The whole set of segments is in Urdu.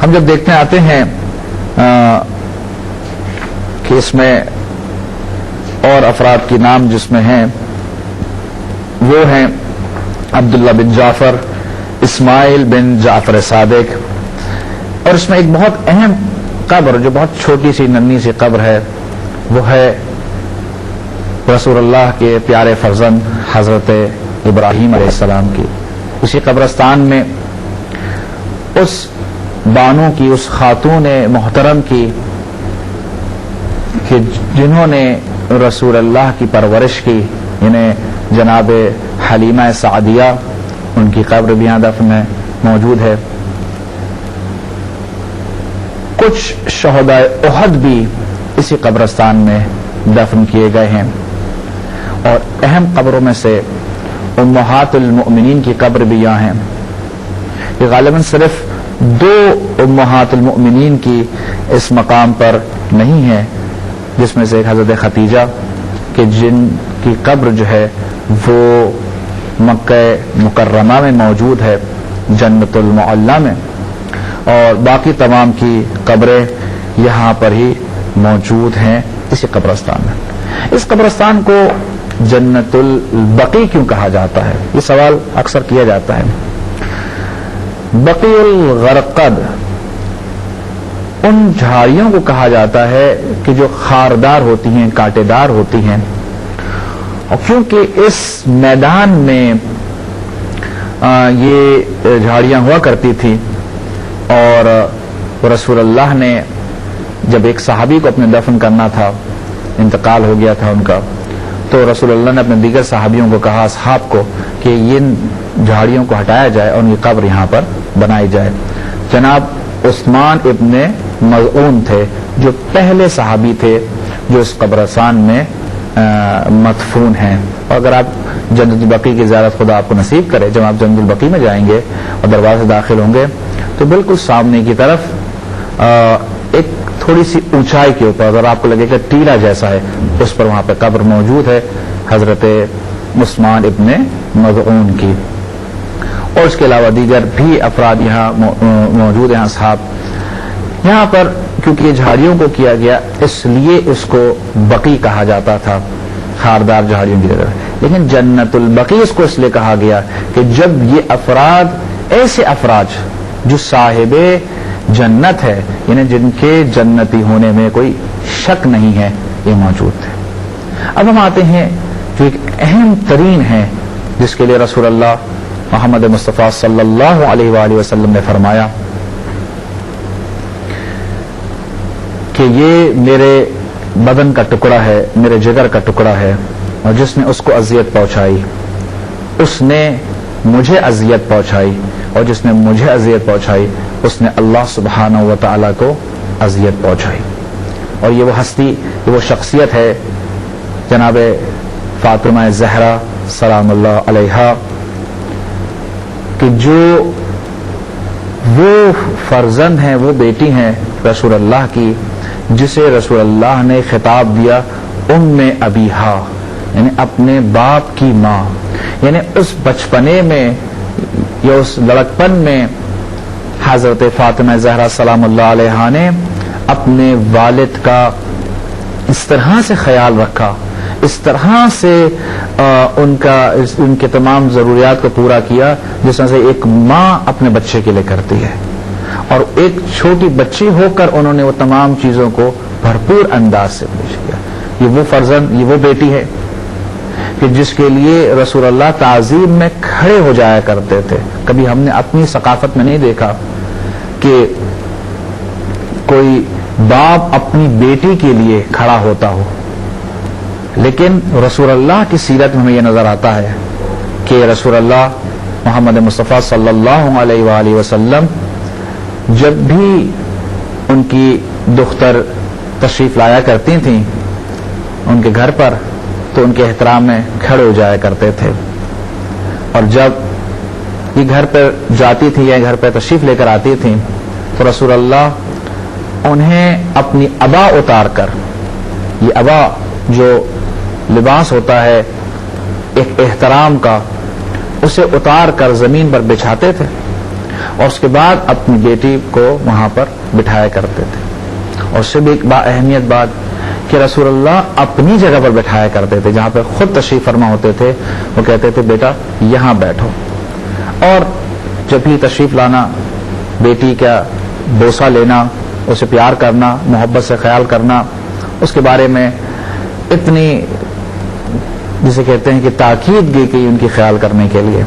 ہم جب دیکھنے آتے ہیں کہ اس میں اور افراد کی نام جس میں ہیں وہ ہیں عبداللہ بن جعفر، اسماعیل بن جعفر صادق، اور اس میں ایک بہت اہم قبر جو بہت چھوٹی سی ننھی سی قبر ہے وہ ہے رسول اللہ کے پیارے فرزند حضرت ابراہیم علیہ السلام کی. اسی قبرستان میں اس بانو کی، اس خاتون محترم کی کہ جنہوں نے رسول اللہ کی پرورش کی، انہیں جناب حلیمہ سعدیہ، ان کی قبر بھی یہاں دفن میں موجود ہے. کچھ شہداء احد بھی اسی قبرستان میں دفن کیے گئے ہیں، اور اہم قبروں میں سے امہات المؤمنین کی قبر بھی یہاں ہے. یہ غالباً صرف دو امہات المؤمنین کی اس مقام پر نہیں ہے، جس میں سے ایک حضرت خدیجہ کہ جن کی قبر جو ہے وہ مکہ مکرمہ میں موجود ہے، جنت المعلی میں، اور باقی تمام کی قبریں یہاں پر ہی موجود ہیں اسی قبرستان میں. اس قبرستان کو جنت البقیع کیوں کہا جاتا ہے؟ یہ سوال اکثر کیا جاتا ہے. بقیع الغرقد ان جھاڑیوں کو کہا جاتا ہے کہ جو خاردار ہوتی ہیں، کانٹے دار ہوتی ہیں، اور کیونکہ اس میدان میں یہ جھاڑیاں ہوا کرتی تھی، اور رسول اللہ نے جب ایک صحابی کو اپنے دفن کرنا تھا، انتقال ہو گیا تھا ان کا، تو رسول اللہ نے اپنے دیگر صحابیوں کو کہا، اصحاب کو، کہ ان جھاڑیوں کو ہٹایا جائے اور ان کی قبر یہاں پر بنائی جائے. جناب عثمان ابن مظعون تھے جو پہلے صحابی تھے جو اس قبرستان میں مدفون ہیں. اور اگر آپ جنت البقیع کی زیارت خدا آپ کو نصیب کرے، جب آپ جنت البقیع میں جائیں گے اور دروازے سے داخل ہوں گے تو بالکل سامنے کی طرف ایک تھوڑی سی اونچائی کے اوپر، اگر آپ کو لگے کہ ٹیلا جیسا ہے، اس پر وہاں پہ قبر موجود ہے حضرت عثمان ابن مظعون کی. اور اس کے علاوہ دیگر بھی افراد یہاں موجود ہیں اصحاب. یہاں پر کیونکہ یہ جھاڑیوں کو کیا گیا اس لیے اس کو بقیع کہا جاتا تھا، خاردار جھاڑیوں کی جگہ. لیکن جنت البقیع اس کو اس لیے کہا گیا کہ جب یہ افراد، ایسے افراد جو صاحب جنت ہے، یعنی جن کے جنتی ہونے میں کوئی شک نہیں ہے، یہ موجود تھے. اب ہم آتے ہیں جو ایک اہم ترین ہے جس کے لیے رسول اللہ محمد مصطفیٰ صلی اللہ علیہ وآلہ وسلم نے فرمایا کہ یہ میرے بدن کا ٹکڑا ہے، میرے جگر کا ٹکڑا ہے، اور جس نے اس کو اذیت پہنچائی اس نے مجھے اذیت پہنچائی، اور جس نے مجھے اذیت پہنچائی اس نے اللہ سبحانہ و تعالی کو اذیت پہنچائی. اور یہ وہ ہستی، یہ وہ شخصیت ہے جناب فاطمہ زہرا سلام اللہ علیہا، کہ جو وہ فرزند ہیں، وہ بیٹی ہیں رسول اللہ کی، جسے رسول اللہ نے خطاب دیا ام ابیہا، یعنی اپنے باپ کی ماں. یعنی اس بچپنے میں یا اس لڑکپن میں حضرت فاطمہ زہرا سلام اللہ علیہا نے اپنے والد کا اس طرح سے خیال رکھا، اس طرح سے ان کے تمام ضروریات کو پورا کیا جس طرح سے ایک ماں اپنے بچے کے لیے کرتی ہے. اور ایک چھوٹی بچی ہو کر انہوں نے وہ تمام چیزوں کو بھرپور انداز سے پیش کیا. یہ وہ فرزند، یہ وہ بیٹی ہے کہ جس کے لیے رسول اللہ تعظیم میں کھڑے ہو جایا کرتے تھے. کبھی ہم نے اپنی ثقافت میں نہیں دیکھا کہ کوئی باپ اپنی بیٹی کے لیے کھڑا ہوتا ہو، لیکن رسول اللہ کی سیرت میں ہمیں یہ نظر آتا ہے کہ رسول اللہ محمد مصطفیٰ صلی اللہ علیہ وآلہ وسلم جب بھی ان کی دختر تشریف لایا کرتی تھیں ان کے گھر پر تو ان کے احترام میں کھڑے ہو جایا کرتے تھے. اور جب یہ گھر پر جاتی تھی یا گھر پر تشریف لے کر آتی تھیں تو رسول اللہ انہیں اپنی عبا اتار کر، یہ عبا جو لباس ہوتا ہے ایک احترام کا، اسے اتار کر زمین پر بچھاتے تھے اور اس کے بعد اپنی بیٹی کو وہاں پر بٹھایا کرتے تھے. اور اس سے بھی ایک با اہمیت بات کہ رسول اللہ اپنی جگہ پر بٹھایا کرتے تھے جہاں پہ خود تشریف فرما ہوتے تھے. وہ کہتے تھے بیٹا یہاں بیٹھو. اور جب بھی تشریف لانا، بیٹی کا بوسہ لینا، اسے پیار کرنا، محبت سے خیال کرنا، اس کے بارے میں اتنی جسے کہتے ہیں کہ تاکید دی گئی ان کی خیال کرنے کے لیے.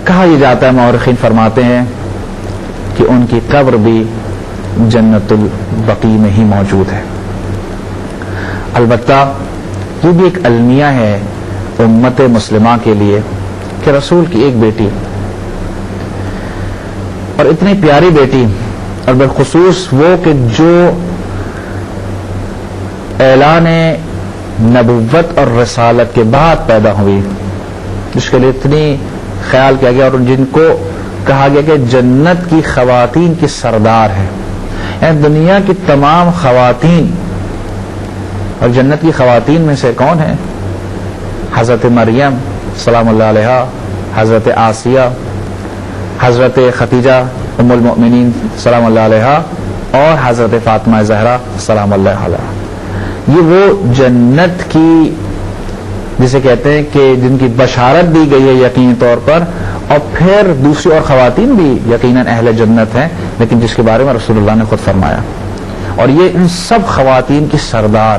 کہا یہ جاتا ہے، مورخین فرماتے ہیں کہ ان کی قبر بھی جنت البقیع میں ہی موجود ہے. البتہ یہ بھی ایک المیہ ہے امت مسلمہ کے لیے کہ رسول کی ایک بیٹی، اور اتنی پیاری بیٹی، اور بالخصوص وہ کہ جو اعلان نبوت اور رسالت کے بعد پیدا ہوئی، جس کے لیے اتنی خیال کیا گیا، اور جن کو کہا گیا کہ جنت کی خواتین کی سردار ہے. یعنی دنیا کی تمام خواتین، اور جنت کی خواتین میں سے کون ہیں؟ حضرت مریم سلام اللہ علیہا، حضرت آسیہ، حضرت خدیجہ ام المؤمنین سلام اللہ علیہا، اور حضرت فاطمہ زہرا سلام اللہ علیہا. یہ وہ جنت کی جسے کہتے ہیں کہ جن کی بشارت دی گئی ہے یقینی طور پر، اور پھر دوسری اور خواتین بھی یقیناً اہل جنت ہیں، لیکن جس کے بارے میں رسول اللہ نے خود فرمایا. اور یہ ان سب خواتین کی سردار